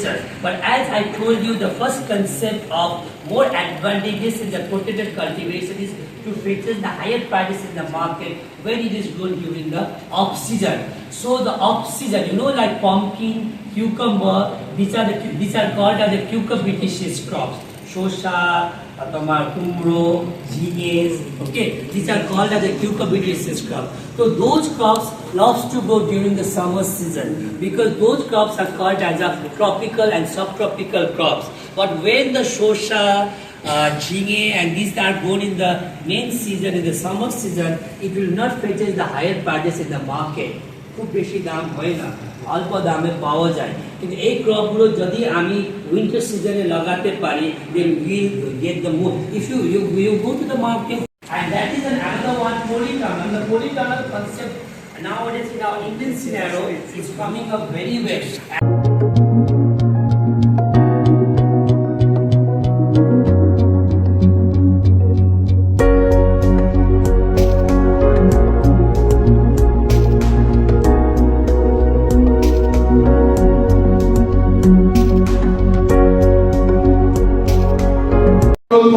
temperature. But as I told you, the first concept of more advantageous in the protected cultivation is to purchase the higher prices in the market when it is grown during the off season. So the off season, you know, like pumpkin, cucumber, these are called as the cucurbitaceous crops. Shosha, tomar kumro, ঝিঙে, okay, these are called as the cucurbitaceous crops. So those crops loves to grow during the summer season because those crops are called as a tropical and subtropical crops. But when the shosha, ঝিঙে and these are grown in the main season, in the summer season, it will not purchase the higher prices in the market. খুব বেশি দাম হয় না, অল্প দামে পাওয়া যায়। কিন্তু এই ক্রপগুলো যদি আমি উইন্টার সিজনে লাগাতে পারি, then we'll get the more. If you go to the market, and that is another one, polytunnel. The polytunnel concept nowadays in our Indian scenario is coming up very well.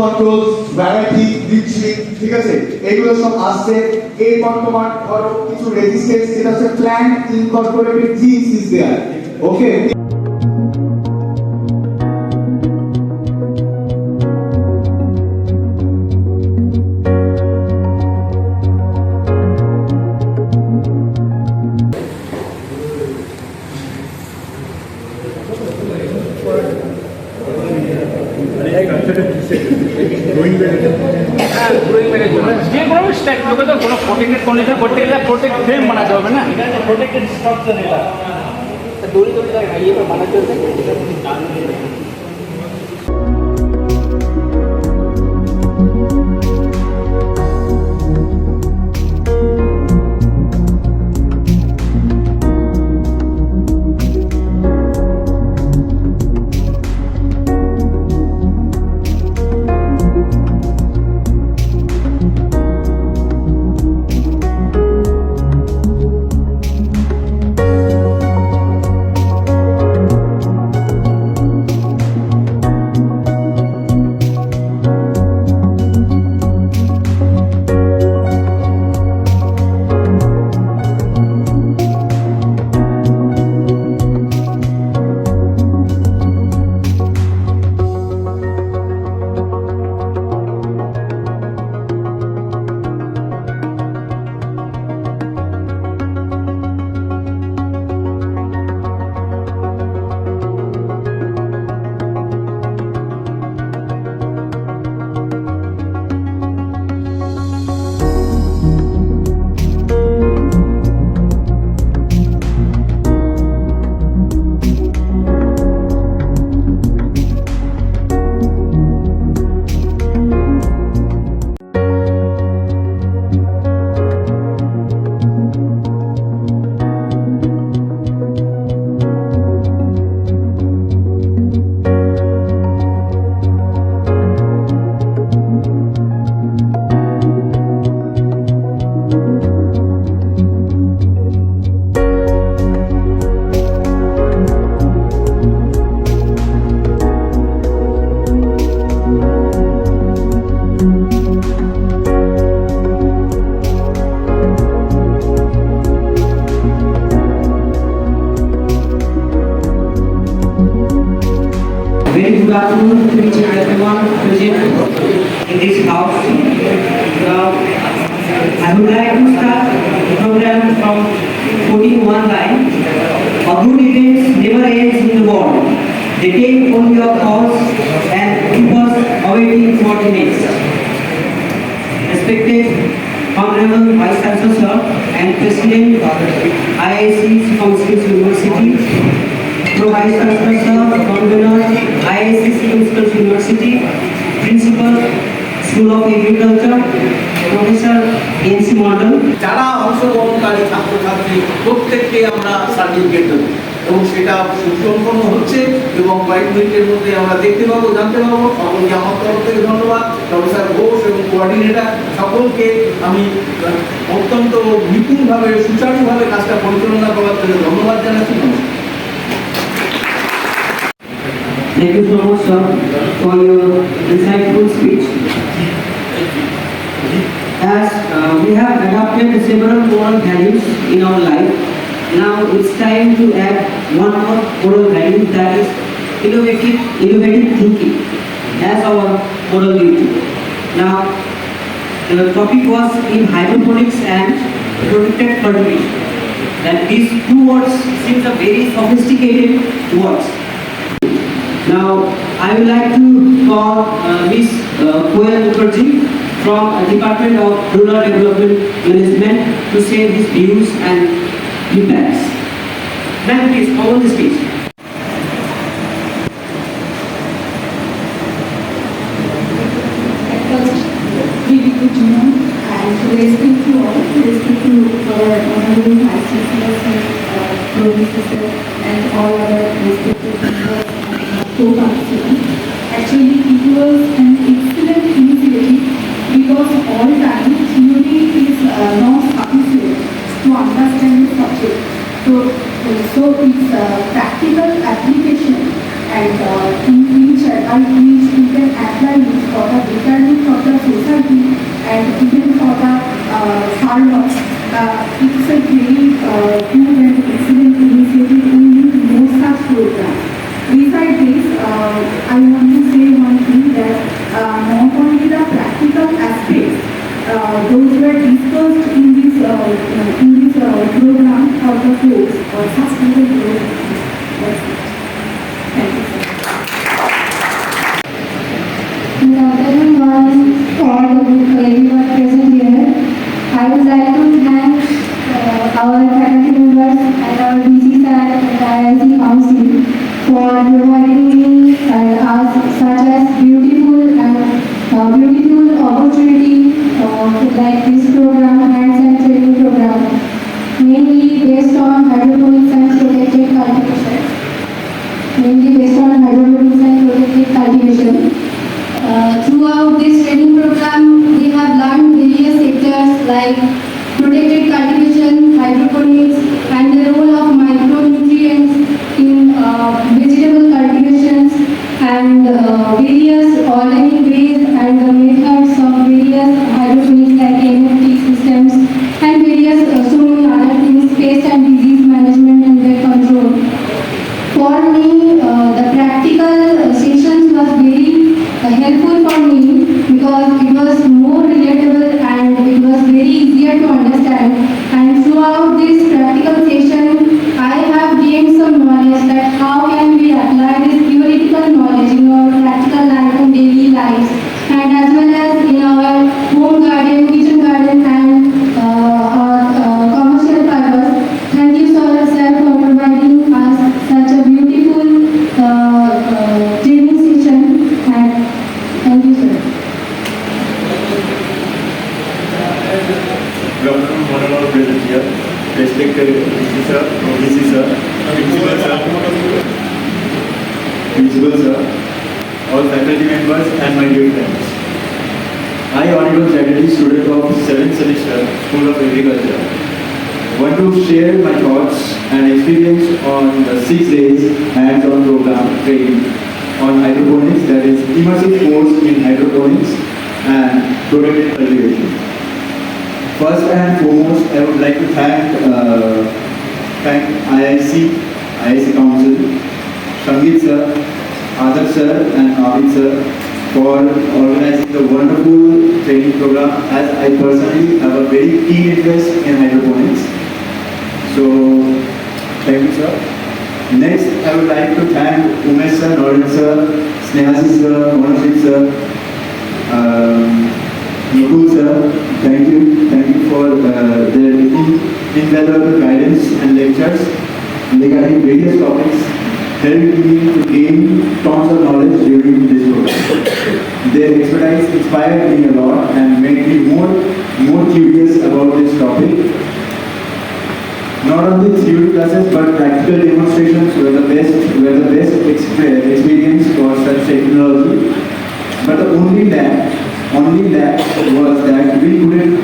Control, variety, breeding, ঠিক আছে, এগুলো সব আসছে। এই বর্তমান ধরো কিছু resistance, যেটা হচ্ছে plant Incorporated jeans is there, ওকে। যে কোনো স্ট্যাক লোকে তো কোনো প্রোটেক্টেড কন্ডিশন করতে গেলে প্রোটেক্ট ফ্রেম বানাতে হবে না, এটা প্রোটেক্টেড স্ট্রাকচার, এটা দড়ি দড়ি ইয়ে করে বানাতে হবে। Very good afternoon to each and everyone present in this house. I would like to start the program from quoting one line. A good event never ends in the world. They take only a pause and keep us awaiting for the next. Respected Honorable Vice Chancellor and President IISc from Skills University, Vice Chancellor, Convener, IISc Skills University, Principal, School of Agriculture, Professor NC Model. যারা অংশগ্রহণকারী ছাত্রছাত্রী প্রত্যেককে আমরা certificate দেব এবং সেটা সুসম্পন্ন হচ্ছে এবং কয়েক মিনিটের মধ্যে আমরা দেখতে পাবো, জানতে পাবো। সকলকে আমার তরফ থেকে ধন্যবাদ। প্রফেসর ঘোষ এবং কোঅর্ডিনেটর সকলকে আমি অত্যন্ত নিপুণভাবে সুচারুভাবে কাজটা পরিচালনা করার জন্য ধন্যবাদ জানাচ্ছি। Thank you so much, sir, for your insightful speech. As we have adopted several moral values in our life, now it's time to add one more moral value, that is innovative thinking as our moral duty. Now, the topic was in hydroponics and protected cultivation. That these two words seems a very sophisticated words. Now, I would like to call Ms. Koel Mukherjee from Department of Rural Development Management to say his views and feedbacks. Ma'am, please, follow the speech. Really good to know and respect to all, respect to our honorable vice chancellors and professors and all other respected members and co-participants. Actually, it was an excellent initiative because all time theory is not sufficient to understand the subject. So it's practical application and in which we can apply it for the betterment of the society and even for the farmers. It's a very good and excellent initiative. We need more such programs. Besides this, I want to say one thing that not only the practical aspects, those were discussed in this program or the course or sustainable growth. That's it. Thank you, sir. Good afternoon, all everyone present here. I would like to thank our faculty members and our DC and IIC Council for providing me us such as beautiful opportunity like this program, hands and training program, mainly based on hydroponics and protected cultivation. Throughout this training program, we have learned various sectors like protected cultivation, hydroponics, and the role of micronutrients in vegetable cultivations, and various organic ways and the methods of various hydroponics like NFT systems, and various so many other things, pest and disease management and their control. For me, the practical sessions was very helpful for me because it was more relatable and it was very easier to understand. And throughout this practical session, I have gained some knowledge that how can we apply this theoretical knowledge in our practical life and daily lives, and as well as in our home garden, kitchen garden, and our commercial purpose. Thank you so much, sir, for providing us such a beautiful training session. And thank you, sir. Good afternoon, honorable present here, respected DC sir, principal sir, all faculty members and my dear friends. I, Honorable Chatterjee, student of 7th semester, School of Agriculture, want to share my thoughts and experience on the 6 days hands-on program training on hydroponics, that is immersive course in hydroponics and protected cultivation. First and foremost, I would like to thank IIC Council, Sangeet sir, Adarsh sir and Abid sir for organizing the wonderful training program, as I personally have a very keen interest in hydroponics. So, thank you sir. Next, I would like to thank Umesh sir, Noran sir, Snehasi sir, Monashik sir, Nukul sir, thank you for their invaluable guidance and lectures regarding various topics, helped me to gain tons of knowledge during this program. Their expertise inspired me a lot and made me more curious about this topic. Not only theory classes but practical demonstrations were the best experience for such technology. But the only lack was that we couldn't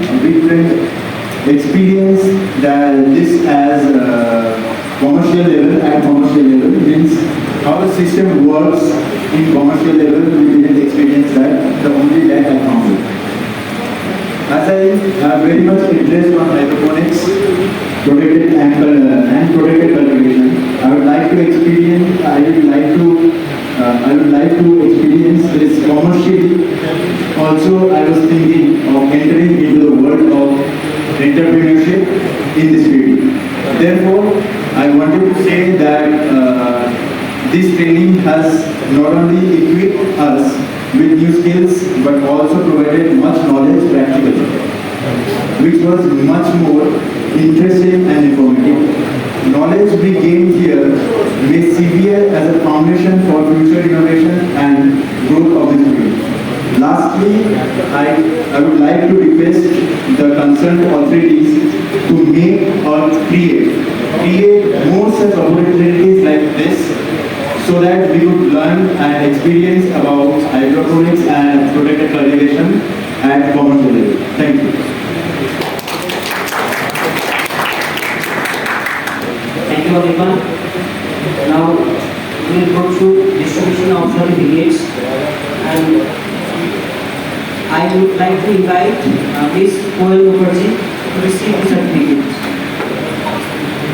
experience this as commercial level, means how the system works in commercial level, we didn't experience that. The only that I found it. As I have very much interest on hydroponics, protected and protected cultivation, I would like to experience this commercially. Also, I was thinking of entering into the world of entrepreneurship in this field. Therefore, I wanted to say that this training has not only equipped us with new skills but also provided much knowledge practically, which was much more interesting and informative. Knowledge we gained here may serve as a foundation for future innovation and growth of this field. Lastly, I would like to request the concerned authorities to make or create more such opportunities like this, so that we would learn and experience about hydroponics and protected cultivation at commercial level. Thank you. Thank you, Adipan. Now we will go through distribution of certificates, and I would like to invite Ms. Koel Mukherjee to receive the certificates.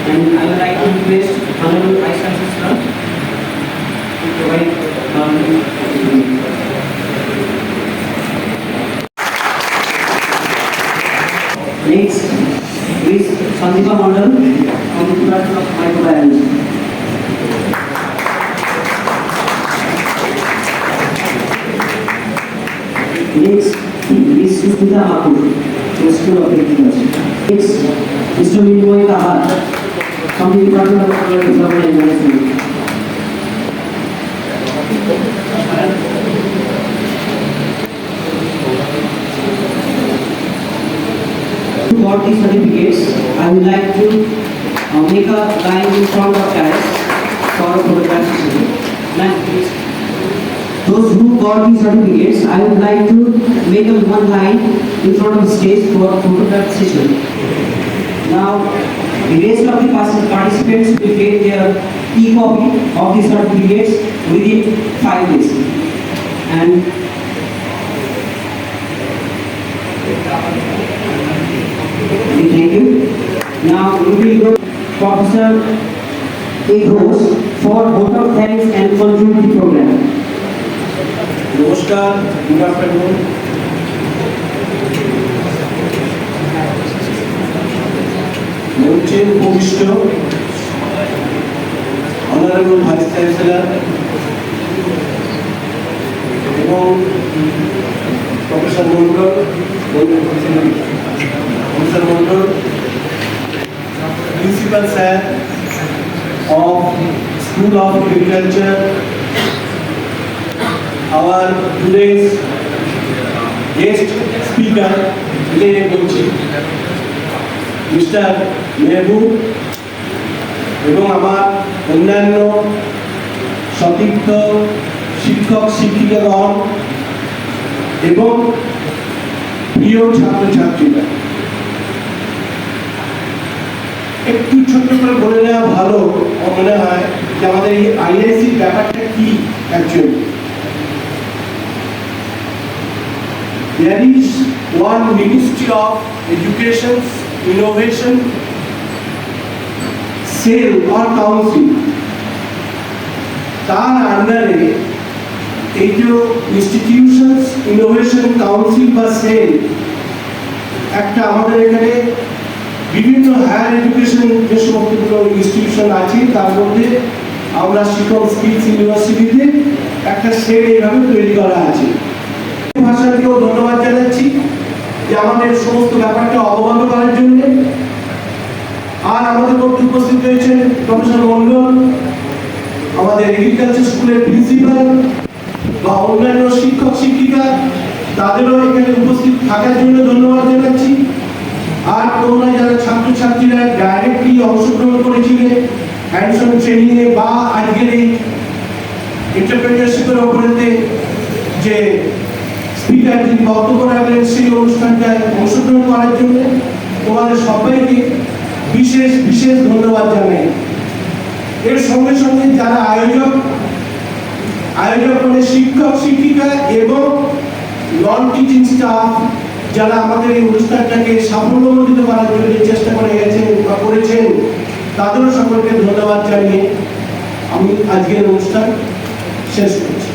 And I would like to request Honorable Vice Chancellor to provide next, Ms. Sandeepa Mandal from the Department of Microbiology. Next, Ms. Susmita Mathur, Principal of Agriculture. Next, Mr. Minmoy Kahar from the Department of Rural Development and Management. To got these certificates, I would like to make a line in front of guys for a photograph session. Those who got these certificates, I would like to make a one line in front of the stage for a photograph session. Now, the rest of the participants will get their e-copy of the certificates within 5 days. And thank you. Now we will go to Professor A. Ghosh for vote of thanks and continuity program. নমস্কার, good afternoon. মঞ্চে উপবিষ্ট honourable vice chancellor এবং professor Mondal, principal sir of School of Agriculture, our today's guest speaker, Mr. Mehboob, এবং আমার অন্যান্য সতীর্থ শিক্ষক শিক্ষিকাগণ এবং প্রিয় ছাত্রছাত্রীরা, একটু ছোট্ট করে বলে নেওয়া ভালো মনে হয় যে আমাদের এই আইআইসির ব্যাপারটা কি actually. There is one Ministry of Education, Innovation, Cell or Council, তার আন্ডারে এই যে ইনস্টিটিউশনস ইনোভেশন কাউন্সিল বা সেল, একটা আমাদের এখানে বিভিন্ন হায়ার এডুকেশন যে সমস্ত ইনস্টিটিউশন আছে তার মধ্যে আমরা শিক্ষক স্কিলস ইউনিভার্সিটিতে একটা সেল এইভাবে তৈরি করা আছে। ভাষাকেও ধন্যবাদ জানাচ্ছি যে আমাদের সমস্ত ব্যাপারটা অবগত করার জন্য। আর আমাদের মধ্যে উপস্থিত রয়েছেন প্রফেসর মন্ডল, আমাদের এগ্রিকালচার স্কুলের প্রিন্সিপাল বা অন্যান্য শিক্ষক শিক্ষিকা, তাদেরও এখানে উপস্থিত থাকার জন্য ধন্যবাদ জানাচ্ছি। আর তোমরা যারা ছাত্রছাত্রীরা ডাইরেক্টলি অংশগ্রহণ করেছিলে হ্যান্ডস অন ট্রেনিংয়ে বা আজকের এই এন্টারপ্রেনিয়রশিপের ওপরেতে যে স্পিকার যিনি বক্তব্য রাখলেন সেই অনুষ্ঠানটায় অংশগ্রহণ করার জন্য তোমাদের সবাইকে বিশেষ বিশেষ ধন্যবাদ জানাই। এর সঙ্গে সঙ্গে যারা আয়োজক আয়োজনের শিক্ষক শিক্ষিকা এবং নন টিচিং স্টাফ যারা আমাদের এই অনুষ্ঠানটাকে সাফল্যমণ্ডিত করার জন্য যে চেষ্টা করে গেছেন বা করেছেন, তাদেরও সকলকে ধন্যবাদ জানিয়ে আমি আজকের অনুষ্ঠান শেষ করছি।